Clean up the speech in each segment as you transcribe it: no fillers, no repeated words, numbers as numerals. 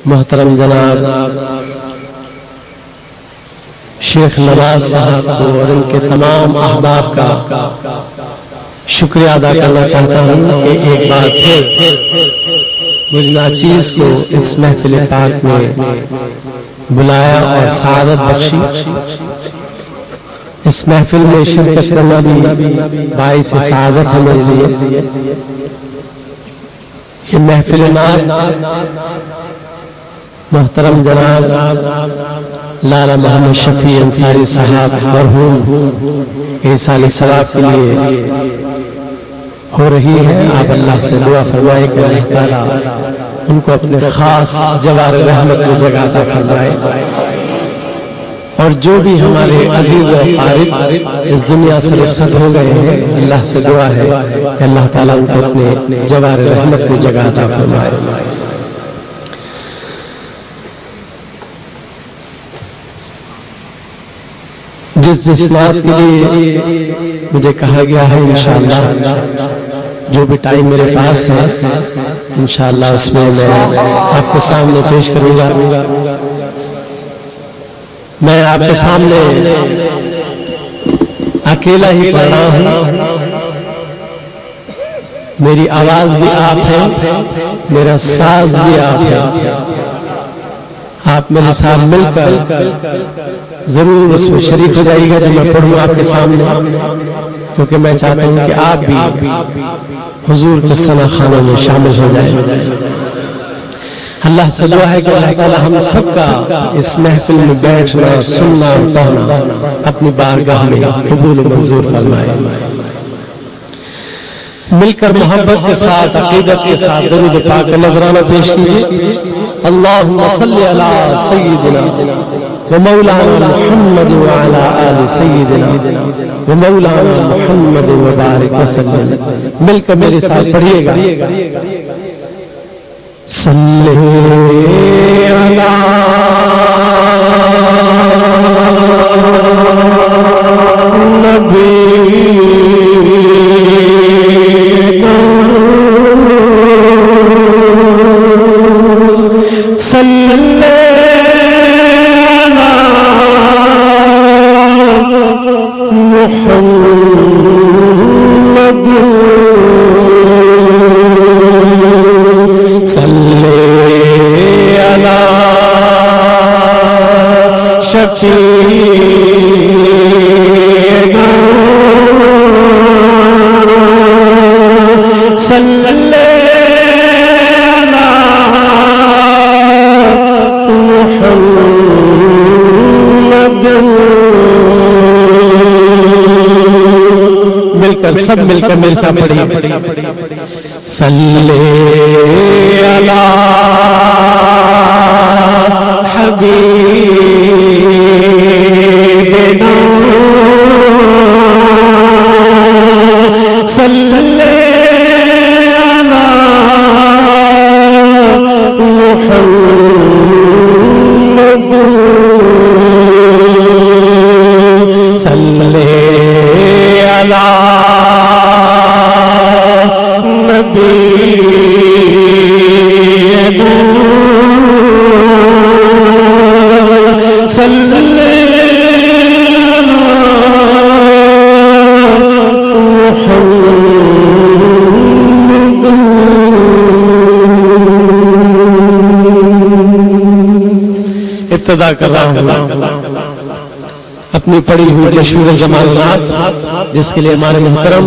محترم جناب شیخ نواز صاحب کو اور ان کے تمام احباب کا شکریہ ادا کرنا چاہتا ہوں کہ ایک بار پھر مجھ ناچیز کو اس محفل پاک میں بلایا اور سعادت بخشی۔ اس محفل میں شرکت کرنا بھی باعث سعادت ہے میرے لیے۔ یہ محفل نعت محترم جناب لالا محمد شفیع انصاری صاحب مرحوم ایسال ثواب کے لیے ہو رہی ہے۔ آپ اللہ سے دعا فرمائے کہ اللہ تعالیٰ ان کو اپنے خاص جوار رحمت میں جگہ عطا فرمائے، اور جو بھی ہمارے عزیز و اقارب اس دنیا سے رخصت ہو گئے ہیں اللہ سے دعا ہے کہ اللہ تعالیٰ ان کو اپنے جوار رحمت میں جگہ عطا فرمائے۔ جس ناز کے لیے مجھے کہا گیا ہے انشاءاللہ جو بھی ٹائم میرے پاس ہے انشاءاللہ اس میں میں آپ کے سامنے پیش کروں گا۔ میں آپ کے سامنے اکیلا ہی پڑھ رہا ہوں، میری آواز بھی آپ ہے، میرا ساز بھی آپ ہے۔ آپ میرے ساتھ مل کر ضرور اس میں شریک ہو جائے گا جب میں پڑھوں آپ کے سامنے، کیونکہ میں چاہتا ہوں کہ آپ بھی حضور کے ثنا خانوں میں شامل ہو جائیں۔ اللہ سے دعا ہے کہ اللہ تعالی ہم سب کا اس محفل میں بیٹھنا، سننا اور پڑھنا اپنی بارگاہ میں قبول و منظور فرمائے۔ مل کر محبت کے ساتھ، عقیدت کے ساتھ درود پاک کا نذرانہ پیش کیجئے۔ اللہم صلی علی سیدنا ومولانا محمد وعلی آل سیدنا ومولانا محمد وبارک وسلم۔ مل کر میرے ساتھ پڑھیے گا۔ صلی علی نبی سب مل کر میرے ساتھ پڑھیے۔ صلی علی حبیبنا صلی علی محمد صلی علی ابتدا کر رہا ہوں اپنی پڑھی ہوئی مشہور زمانات، جس کے لیے ہمارے محترم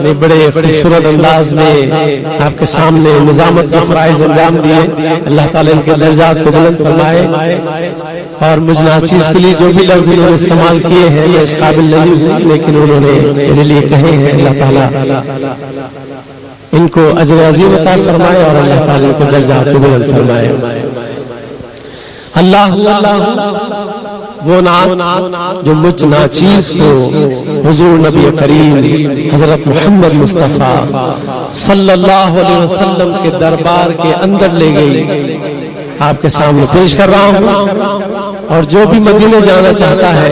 نے بڑے خوبصورت انداز میں آپ کے سامنے نظامت کے فرائض انجام دیے۔ اللہ تعالیٰ ان کے درجات کو بلند فرمائے، اور مجھ ناچیز کے لیے جو بھی لفظ انہوں نے استعمال کیے ہیں میں اس قابل نہیں ہوں، لیکن انہوں نے میرے لیے کہے ہیں۔ اللہ تعالیٰ ان کو اجر عظیم عطا فرمائے اور اللہ تعالیٰ ان کے درجات کو بلند فرمائے۔ اللہ وہ نعت جو مجھ ناچیز کو حضور نبی کریم حضرت محمد مصطفیٰ صلی اللہ علیہ وسلم کے دربار کے اندر لے گئی، آپ کے سامنے پیش کر رہا ہوں۔ اور جو بھی مدینے جانا چاہتا ہے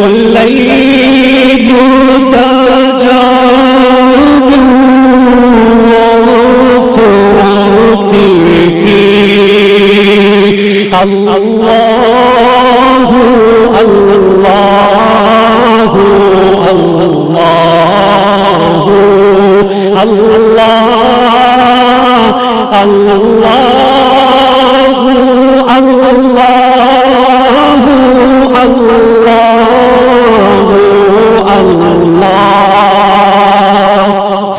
والليل تجا فرطه الله الله الله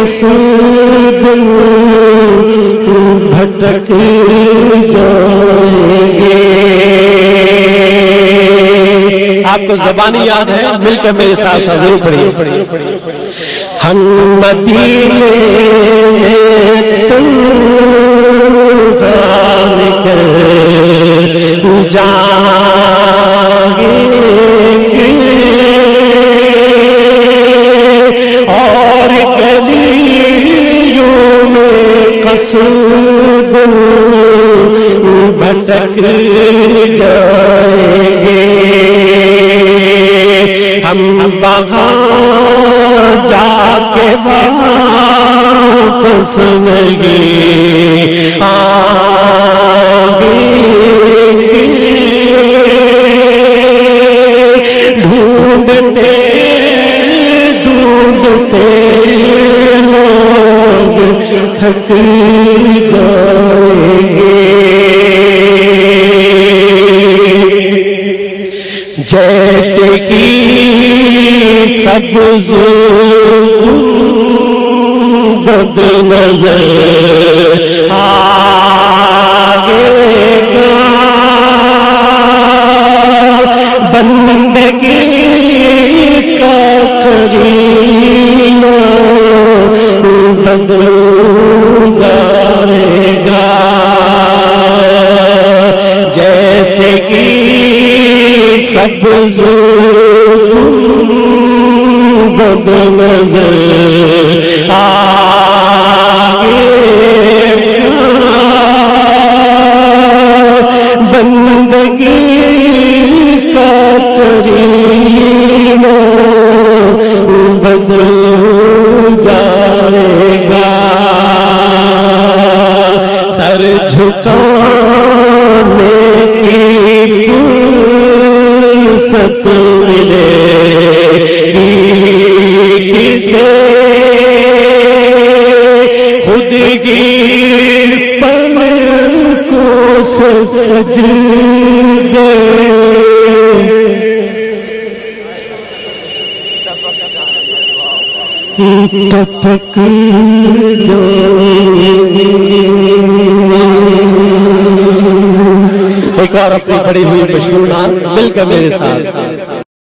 قصد بھٹک جائیں گے. آپ کو زبانی یاد ہے؟ مل کر میرے ساتھ ضرور پڑھیے. ہم مدینے میں طوفان کر جائیں گے اور گلیوں میں قصد بھٹک جائیں گے. ہم وہاں جا کے واپس نہیں آئیں گے. ڈھونڈتے ڈھونڈتے لوگ تھک جائیں گے. جیسے کہ سبز بد نظر آئے گا بندگی کا قرینہ بدل جائے گا. جیسے کہ سبز بد نظر آئے بندگی کا قرینہ بدل جائے گا. سر جھکانے کی فرصت ملے کسے خود گیر پلکوں سے سجدے ٹپک جائیں گے. ایک اور اپنی پڑی ہوئی مشہور نعت مل کر میرے ساتھ.